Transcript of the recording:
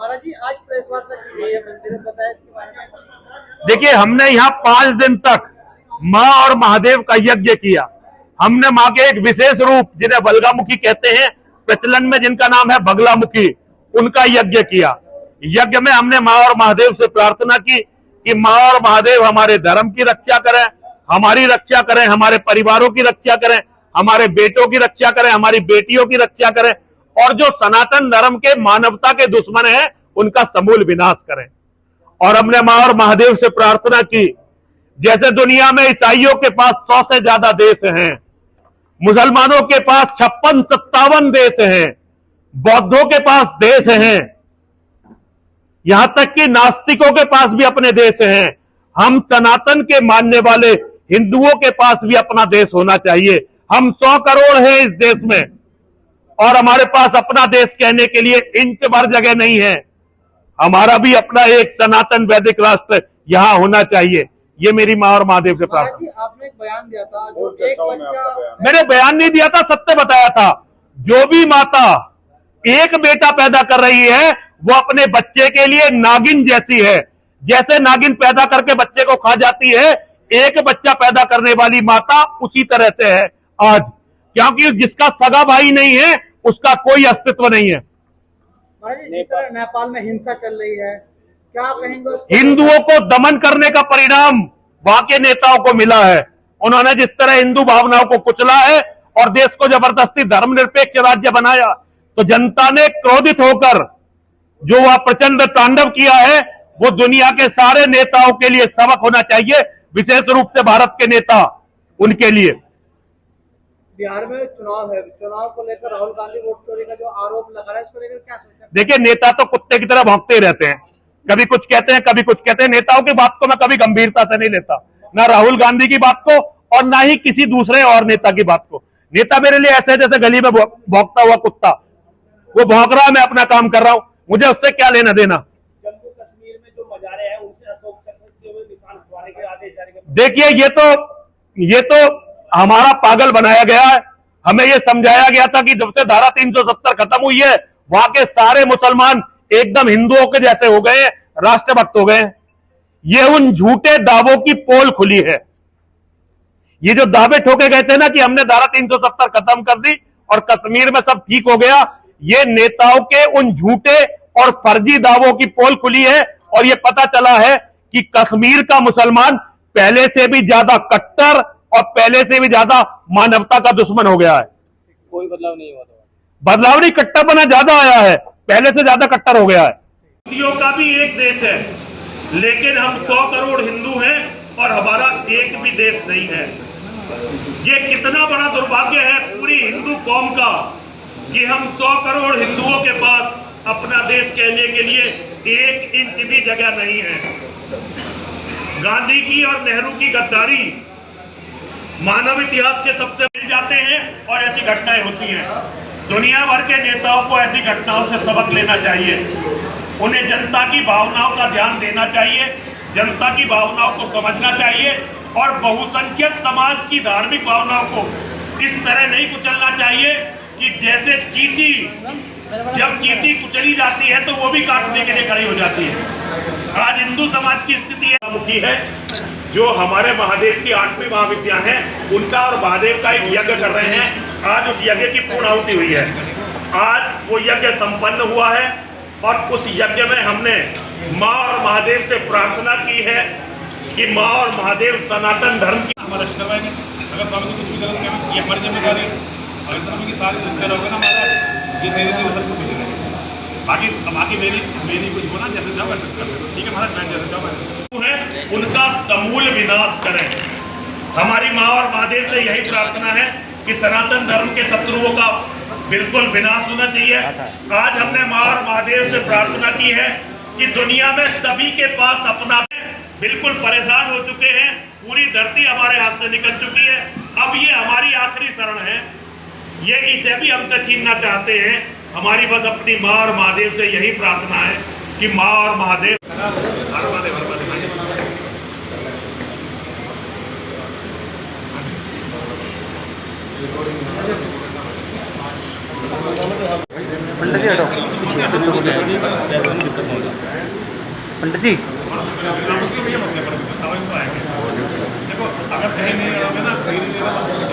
महाराज जी आज प्रेस वार्ता की गई है, मंत्री ने बताया इसके बारे में। देखिए, हमने यहाँ 5 दिन तक माँ और महादेव का यज्ञ किया। हमने माँ के एक विशेष रूप, जिन्हें बलगामुखी कहते हैं, प्रचलन में जिनका नाम है बगलामुखी, उनका यज्ञ किया। यज्ञ में हमने माँ और महादेव से प्रार्थना की कि माँ और महादेव हमारे धर्म की रक्षा करें, हमारी रक्षा करें, हमारे परिवारों की रक्षा करें, हमारे बेटों की रक्षा करें, हमारी बेटियों की रक्षा करें, और जो सनातन धर्म के, मानवता के दुश्मन हैं, उनका समूल विनाश करें। और हमने माँ और महादेव से प्रार्थना की, जैसे दुनिया में ईसाइयों के पास 100 से ज्यादा देश हैं, मुसलमानों के पास 56-57 देश हैं, बौद्धों के पास देश हैं, यहां तक कि नास्तिकों के पास भी अपने देश हैं। हम सनातन के मानने वाले हिंदुओं के पास भी अपना देश होना चाहिए। हम 100 करोड़ हैं इस देश में, और हमारे पास अपना देश कहने के लिए इंच भर जगह नहीं है। हमारा भी अपना एक सनातन वैदिक राष्ट्र यहां होना चाहिए। ये मेरी माँ और महादेव से प्रार्थना। आपने एक बयान दिया था, जो एक बच्चा, मैंने बयान नहीं दिया था, सत्य बताया था। जो भी माता एक बेटा पैदा कर रही है, वो अपने बच्चे के लिए नागिन जैसी है। जैसे नागिन पैदा करके बच्चे को खा जाती है, एक बच्चा पैदा करने वाली माता उसी तरह से है आज, क्योंकि जिसका सगा भाई नहीं है, उसका कोई अस्तित्व नहीं है। जिस तरह नेपाल में हिंसा चल रही है, क्या कहेंगे? हिंदुओं को दमन करने का परिणाम वहां के नेताओं को मिला है। उन्होंने जिस तरह हिंदू भावनाओं को कुचला है और देश को जबरदस्ती धर्मनिरपेक्ष राज्य बनाया, तो जनता ने क्रोधित होकर जो वह प्रचंड तांडव किया है, वो दुनिया के सारे नेताओं के लिए सबक होना चाहिए, विशेष रूप से भारत के नेता, उनके लिए। बिहार में चुनाव है, चुनाव को लेकर राहुल गांधी वोट चोरी का जो आरोप लगा रहा है, इसको लेकर क्या सोचते हैं? देखिए, नेता तो कुत्ते की तरह भौंकते ही रहते हैं, कभी कुछ कहते हैं, कभी कुछ कहते हैं। नेताओं की बात को मैं कभी गंभीरता से नहीं लेता, ना राहुल गांधी की बात को और ना ही किसी दूसरे और नेता की बात को। नेता मेरे लिए ऐसे जैसे गली में भौंकता हुआ कुत्ता, वो भौंक रहा है, मैं अपना काम कर रहा हूं, मुझे उससे क्या लेना देना। जम्मू कश्मीर में जो मजारे हैं, उनसे अशोक चक्र के निशान हटवाने के आदेश जारी कर। देखिए, ये तो हमारा पागल बनाया गया है। हमें ये समझाया गया था कि जब से धारा 370 खत्म हुई है, वहां के सारे मुसलमान एकदम हिंदुओं के जैसे हो गए, राष्ट्रभक्त हो गए। ये उन झूठे दावों की पोल खुली है। ये जो दावे ठोके गए थे ना कि हमने धारा 370 खत्म कर दी और कश्मीर में सब ठीक हो गया, ये नेताओं के उन झूठे और फर्जी दावों की पोल खुली है। और ये पता चला है कि कश्मीर का मुसलमान पहले से भी ज्यादा कट्टर और पहले से भी ज्यादा मानवता का दुश्मन हो गया है। कोई बदलाव नहीं हुआ? बदलाव नहीं, कट्टरपना ज्यादा आया है, पहले से ज्यादा कट्टर हो गया है। हिंदुओं का भी एक देश है, लेकिन हम 100 करोड़ हिंदू हैं और हमारा एक भी देश नहीं है। ये कितना बड़ा दुर्भाग्य है पूरी हिंदू कौम का कि हम 100 करोड़ हिंदुओं के पास अपना देश कहने के लिए 1 इंच भी जगह नहीं है। गांधी की और नेहरू की गद्दारी मानव इतिहास के सबसे मिल जाते हैं और ऐसी घटनाएं होती हैं। दुनिया भर के नेताओं को ऐसी घटनाओं से सबक लेना चाहिए। उन्हें जनता की भावनाओं का ध्यान देना चाहिए, जनता की भावनाओं को समझना चाहिए और बहुसंख्यक समाज की धार्मिक भावनाओं को इस तरह नहीं कुचलना चाहिए कि जैसे चींटी, जब चींटी कुचली जाती है तो वो भी काटने के लिए खड़ी हो जाती है। आज हिंदू समाज की स्थिति मुखी है। जो हमारे महादेव की 8वीं महाविद्या है, उनका और महादेव का एक यज्ञ कर रहे हैं। आज उस यज्ञ की पूर्णाहुति हुई है। आज वो यज्ञ संपन्न हुआ है और उस यज्ञ में हमने माँ और महादेव से प्रार्थना की है कि माँ और महादेव सनातन धर्म की हमारा करवाएंगे। अगर स्वामी जी कुछ भी गलत करें, ये हमारी जिम्मेदारी है। अगर स्वामी की सारी सुनते रहोगे ना महाराज, ये धीरे धीरे सबको पीछे रहेगा। बाकी मेरी कुछ होना जैसे जाओ वैसे कर, ठीक है महाराज, मैं जैसे जाओ वैसे है, उनका समूल विनाश करें। हमारी माँ और महादेव से यही प्रार्थना है कि सनातन धर्म के शत्रुओं का बिल्कुल विनाश होना चाहिए। आज हमने माँ और महादेव से प्रार्थना की है कि दुनिया में सभी के पास अपना, बिल्कुल परेशान हो चुके हैं, पूरी धरती हमारे हाथ से निकल चुकी है। अब ये हमारी आखिरी शरण है, ये इसे भी हमसे छीनना चाहते हैं। हमारी बस अपनी माँ और महादेव से यही प्रार्थना है कि माँ और महादेव पंडित जी हटो पीछे। पिछले को जाएगी कोई दिक्कत नहीं होगा। पंडित जी देखो अगर कहीं नहीं रहोगे ना, कहीं नहीं